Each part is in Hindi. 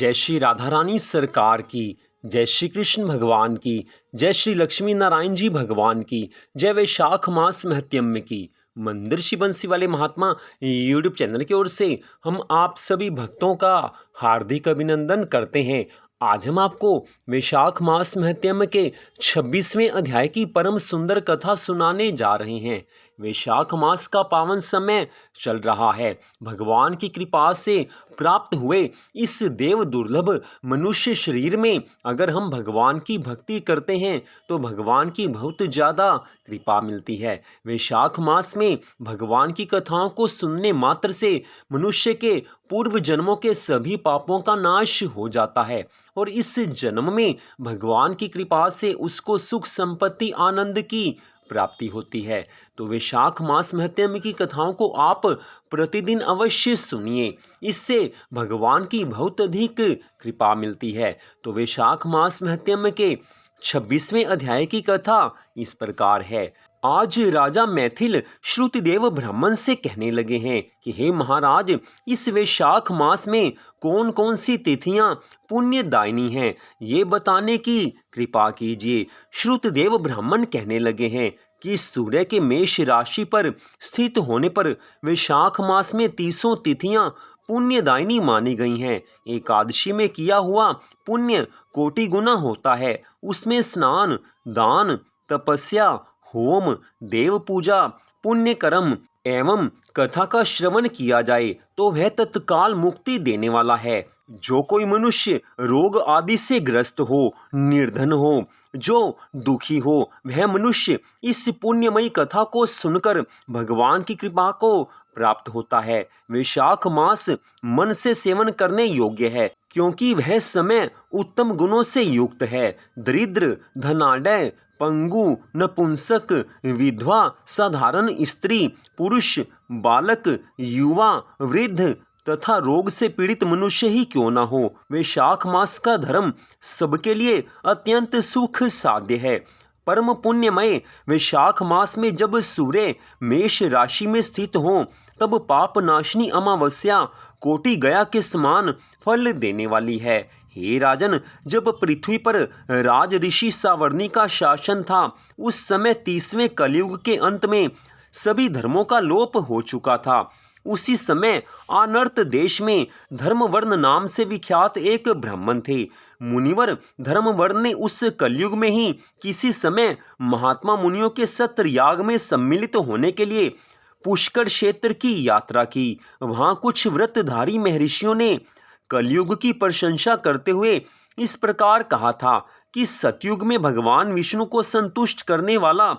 जय श्री राधा रानी सरकार की, जय श्री कृष्ण भगवान की, जय श्री लक्ष्मी नारायण जी भगवान की, जय वैशाख मास महत्यम्य की। मंदिर श्री बंसी वाले महात्मा यूट्यूब चैनल की ओर से हम आप सभी भक्तों का हार्दिक अभिनंदन करते हैं। आज हम आपको वैशाख मास महत्यम्य के 26वें अध्याय की परम सुंदर कथा सुनाने जा रहे हैं। वैशाख मास का पावन समय चल रहा है। भगवान की कृपा से प्राप्त हुए इस देव दुर्लभ मनुष्य शरीर में अगर हम भगवान की भक्ति करते हैं तो भगवान की बहुत ज़्यादा कृपा मिलती है। वैशाख मास में भगवान की कथाओं को सुनने मात्र से मनुष्य के पूर्व जन्मों के सभी पापों का नाश हो जाता है और इस जन्म में भगवान की कृपा से उसको सुख संपत्ति आनंद की प्राप्ति होती है। तो वैशाख मास महत्यम्य की कथाओं को आप प्रतिदिन अवश्य सुनिए, इससे भगवान की बहुत अधिक कृपा मिलती है। तो वैशाख मास महत्यम्य के 26वें अध्याय की कथा इस प्रकार है। आज राजा मैथिल श्रुतदेव ब्राह्मण से कहने लगे हैं कि हे महाराज, इस वैशाख मास में कौन कौन सी तिथियां पुण्यदायिनी हैं, ये बताने की कृपा कीजिए। श्रुतदेव ब्राह्मण कहने लगे हैं कि सूर्य के मेष राशि पर स्थित होने पर वैशाख मास में 30 तिथियां पुण्यदायिनी मानी गई हैं। एकादशी में किया हुआ पुण्य कोटि गुना होता है। उसमें स्नान, दान, तपस्या, होम, देव पूजा, पुण्य कर्म एवं कथा का श्रवण किया जाए तो वह तत्काल मुक्ति देने वाला है। जो कोई मनुष्य रोग आदि से ग्रस्त हो, निर्धन हो, जो दुखी हो, वह मनुष्य इस पुण्यमयी कथा को सुनकर भगवान की कृपा को प्राप्त होता है। वैशाख मास मन से सेवन करने योग्य है क्योंकि वह समय उत्तम गुणों से युक्त है। दरिद्र, धनाढ्य, पंगु, नपुंसक, विधवा, साधारण स्त्री, पुरुष, बालक, युवा, वृद्ध तथा रोग से पीड़ित मनुष्य ही क्यों न हो, वैशाख मास का धर्म सबके लिए अत्यंत सुख साध्य है। परम पुण्यमय वैशाख मास में जब सूर्य मेष राशि में स्थित हो तब पाप नाशनी अमावस्या कोटि गया के समान फल देने वाली है। हे राजन, जब पृथ्वी पर राज ऋषि सावर्णी का शासन था उस समय 30वें कलयुग के अंत में सभी धर्मों का लोप हो चुका था। उसी समय आनर्त देश में धर्मवर्ण नाम से विख्यात एक ब्राह्मण थे। मुनिवर धर्मवर्ण ने उस कलयुग में ही किसी समय महात्मा मुनियों के सत्र याग में सम्मिलित होने के लिए पुष्कर क्षेत्र की यात्रा की। वहाँ कुछ व्रतधारी महर्षियों ने कलयुग की प्रशंसा करते हुए इस प्रकार कहा था कि सतयुग में भगवान विष्णु को संतुष्ट करने वाला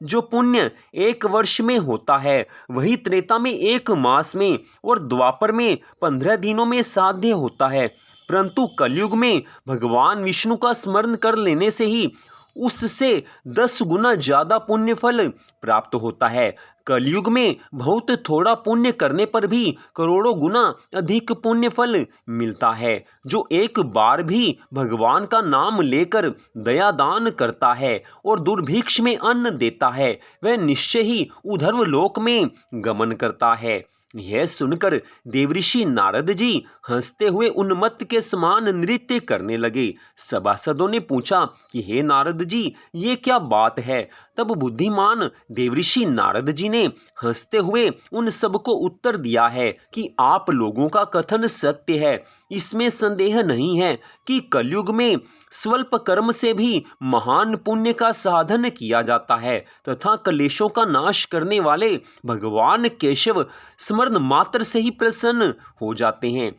जो पुण्य 1 वर्ष में होता है वही त्रेता में 1 मास में और द्वापर में 15 दिनों में साध्य होता है, परंतु कलयुग में भगवान विष्णु का स्मरण कर लेने से ही उससे 10 गुना ज्यादा पुण्य फल प्राप्त होता है। कलयुग में बहुत थोड़ा पुण्य करने पर भी करोड़ों गुना अधिक पुण्य फल मिलता है। जो एक बार भी भगवान का नाम लेकर दया दान करता है और दुर्भिक्ष में अन्न देता है वह निश्चय ही ऊर्ध्व लोक में गमन करता है। यह सुनकर देवऋषि नारद जी हंसते हुए उन्मत्त के समान नृत्य करने लगे। सभासदों ने पूछा कि हे नारद जी, ये क्या बात है? तब बुद्धिमान देवऋषि नारद जी ने हंसते हुए उन सबको उत्तर दिया है कि आप लोगों का कथन सत्य है। इसमें संदेह नहीं है कि कलयुग में स्वल्प कर्म से भी महान पुण्य का साधन किया जाता है तथा कलेशों का नाश करने वाले भगवान केशव स्मरण मात्र से ही प्रसन्न हो जाते हैं।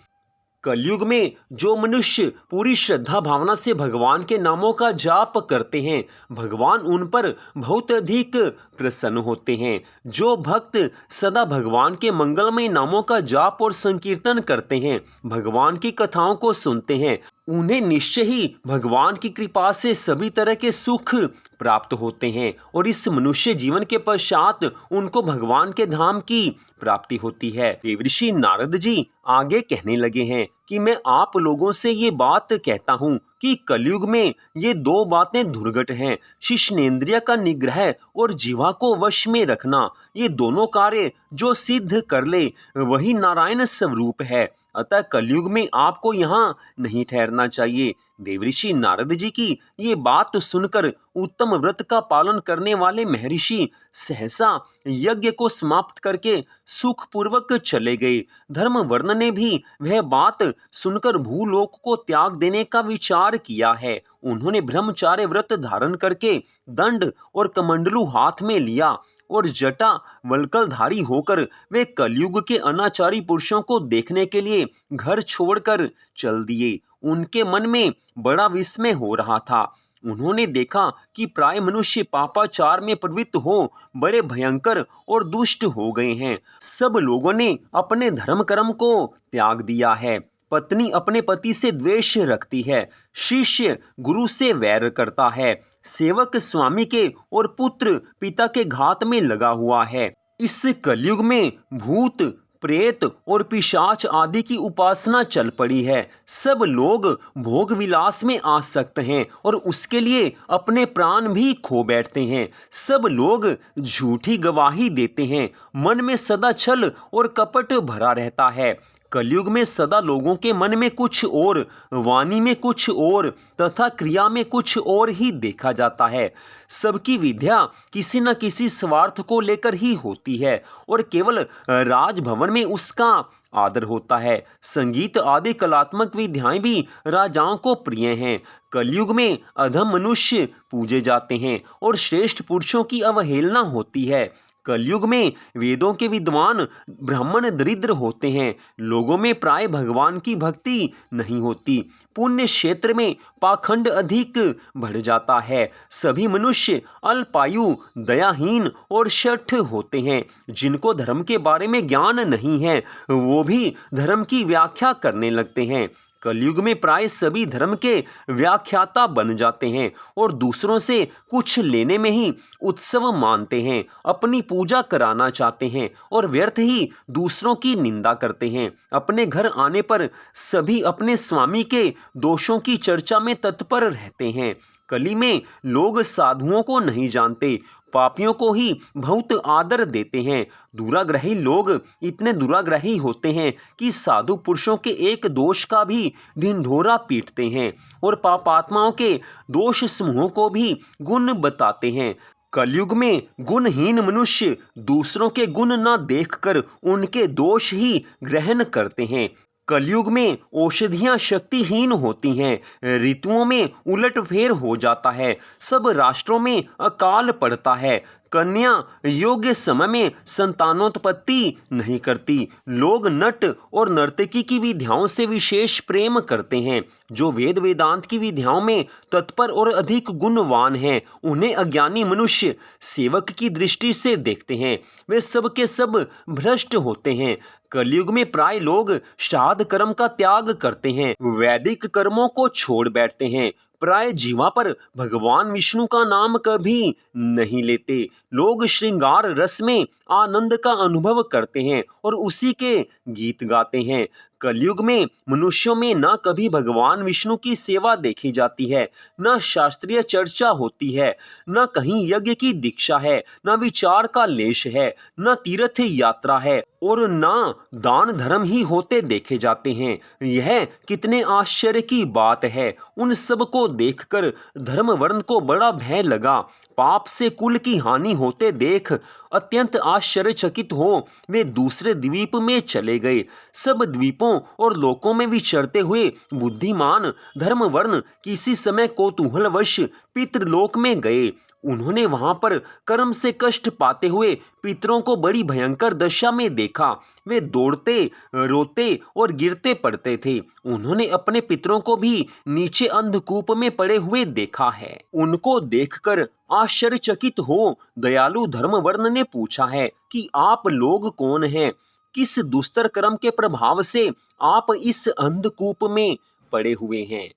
कलयुग में जो मनुष्य पूरी श्रद्धा भावना से भगवान के नामों का जाप करते हैं भगवान उन पर बहुत अधिक प्रसन्न होते हैं। जो भक्त सदा भगवान के मंगलमय नामों का जाप और संकीर्तन करते हैं, भगवान की कथाओं को सुनते हैं, उन्हें निश्चय ही भगवान की कृपा से सभी तरह के सुख प्राप्त होते हैं और इस मनुष्य जीवन के पश्चात उनको भगवान के धाम की प्राप्ति होती है। देवऋषि नारद जी आगे कहने लगे हैं कि मैं आप लोगों से ये बात कहता हूँ कि कलयुग में ये दो बातें दुर्घट हैं। शिश्नेन्द्रिय का निग्रह और जीवा को वश में रखना, ये दोनों कार्य जो सिद्ध कर ले वही नारायण स्वरूप है। अतः कलयुग में आपको यहाँ नहीं ठहरना चाहिए। देवऋषि नारद जी की ये बात सुनकर उत्तम व्रत का पालन करने वाले महर्षि सहसा यज्ञ को समाप्त करके सुखपूर्वक चले गए। धर्मवर्ण ने भी वह बात सुनकर भूलोक को त्याग देने का विचार किया है। उन्होंने ब्रह्मचार्य व्रत धारण करके दंड और कमंडलू हाथ में लिया और जटा वल्कलधारी होकर वे कलयुग के अनाचारी पुरुषों को देखने के लिए घर छोड़कर चल दिए। उनके मन में बड़ा विस्मय हो रहा था। उन्होंने देखा कि प्राय मनुष्य पापाचार में प्रवृत्त हो बड़े भयंकर और दुष्ट हो गए हैं। सब लोगों ने अपने धर्म कर्म को त्याग दिया है। पत्नी अपने पति से द्वेष रखती है, शिष्य गुरु से वैर करता है, सेवक स्वामी के और पुत्र पिता के घात में लगा हुआ है। इस कलयुग में भूत प्रेत और पिशाच आदि की उपासना चल पड़ी है। सब लोग भोग विलास में आसक्त हैं और उसके लिए अपने प्राण भी खो बैठते हैं। सब लोग झूठी गवाही देते हैं। मन में सदा छल और कपट भरा रहता है। कलयुग में सदा लोगों के मन में कुछ और, वाणी में कुछ और तथा क्रिया में कुछ और ही देखा जाता है। सबकी विद्या किसी न किसी स्वार्थ को लेकर ही होती है और केवल राजभवन में उसका आदर होता है। संगीत आदि कलात्मक विद्याएं भी राजाओं को प्रिय हैं। कलयुग में अधम मनुष्य पूजे जाते हैं और श्रेष्ठ पुरुषों की अवहेलना होती है। कलयुग में वेदों के विद्वान ब्राह्मण दरिद्र होते हैं। लोगों में प्राय भगवान की भक्ति नहीं होती। पुण्य क्षेत्र में पाखंड अधिक बढ़ जाता है। सभी मनुष्य अल्पायु, दयाहीन और शठ होते हैं। जिनको धर्म के बारे में ज्ञान नहीं है वो भी धर्म की व्याख्या करने लगते हैं। कलयुग में प्राय सभी धर्म के व्याख्याता बन जाते हैं और दूसरों से कुछ लेने में ही उत्सव मानते हैं। अपनी पूजा कराना चाहते हैं और व्यर्थ ही दूसरों की निंदा करते हैं। अपने घर आने पर सभी अपने स्वामी के दोषों की चर्चा में तत्पर रहते हैं। कली में लोग साधुओं को नहीं जानते, पापियों को ही बहुत आदर देते हैं। दुराग्रही लोग इतने दुराग्रही होते हैं कि साधु पुरुषों के एक दोष का भी ढिंढोरा पीटते हैं और पापात्माओं के दोष समूहों को भी गुण बताते हैं। कलयुग में गुणहीन मनुष्य दूसरों के गुण न देखकर उनके दोष ही ग्रहण करते हैं। कलयुग में औषधियां शक्तिहीन होती हैं। ऋतुओं में उलटफेर हो जाता है। सब राष्ट्रों में अकाल पड़ता है। कन्या योग्य समय में संतानोत्पत्ति नहीं करती। लोग नट और नर्तकी की विद्याओं से विशेष प्रेम करते हैं। जो वेद वेदांत की विद्याओं में तत्पर और अधिक गुणवान हैं उन्हें अज्ञानी मनुष्य सेवक की दृष्टि से देखते हैं। वे सब के सब भ्रष्ट होते हैं। कलयुग में प्राय लोग श्राद्ध कर्म का त्याग करते हैं, वैदिक कर्मों को छोड़ बैठते हैं। प्राय जीवा पर भगवान विष्णु का नाम कभी नहीं लेते। लोग श्रृंगार रस में आनंद का अनुभव करते हैं और उसी के गीत गाते हैं। कलयुग में मनुष्यों में न कभी भगवान विष्णु की सेवा देखी जाती है, न शास्त्रीय चर्चा होती है, न कहीं यज्ञ की दीक्षा है, न विचार का लेश है, न तीर्थ यात्रा है और न दान धर्म ही होते देखे जाते हैं। यह कितने आश्चर्य की बात है। उन सब को देखकर धर्मवर्ण को बड़ा भय लगा। पाप से कुल की हानि होते देख अत्यंत आश्चर्यचकित हो वे दूसरे द्वीप में चले गए। सब द्वीपों और लोकों में विचरते हुए बुद्धिमान धर्मवर्ण किसी समय कौतूहलवश पितृलोक में गए। उन्होंने वहां पर कर्म से कष्ट पाते हुए पितरों को बड़ी भयंकर दशा में देखा। वे दौड़ते, रोते और गिरते पड़ते थे। उन्होंने अपने पितरों को भी नीचे अंधकूप में पड़े हुए देखा है। उनको देखकर आश्चर्यचकित हो दयालु धर्मवर्ण ने पूछा है कि आप लोग कौन हैं? किस दुस्तर कर्म के प्रभाव से आप इस अंधकूप में पड़े हुए हैं?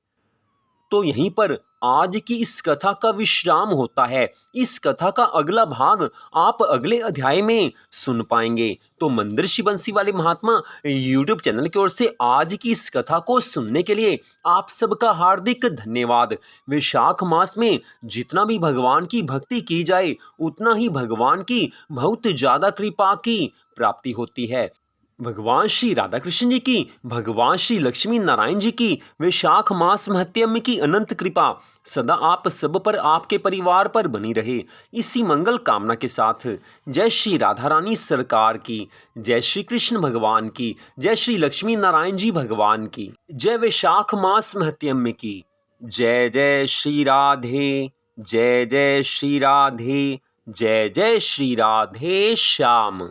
तो यहीं पर आज की इस कथा का विश्राम होता है। इस कथा का अगला भाग आप अगले अध्याय में सुन पाएंगे। तो मंदिर बंसी वाले महात्मा यूट्यूब चैनल की ओर से आज की इस कथा को सुनने के लिए आप सबका हार्दिक धन्यवाद। वैशाख मास में जितना भी भगवान की भक्ति की जाए उतना ही भगवान की बहुत ज्यादा कृपा की प्राप्ति होती है। भगवान श्री राधा कृष्ण जी की, भगवान श्री लक्ष्मी नारायण जी की वैशाख मास महत्म की अनंत कृपा सदा आप सब पर, आपके परिवार पर बनी रहे। इसी मंगल कामना के साथ जय श्री राधा रानी सरकार की, जय श्री कृष्ण भगवान की, जय श्री लक्ष्मी नारायण जी भगवान की, जय वैशाख मास महत्म की। जय जय श्री राधे, जय जय श्री राधे, जय जय श्री राधे श्याम।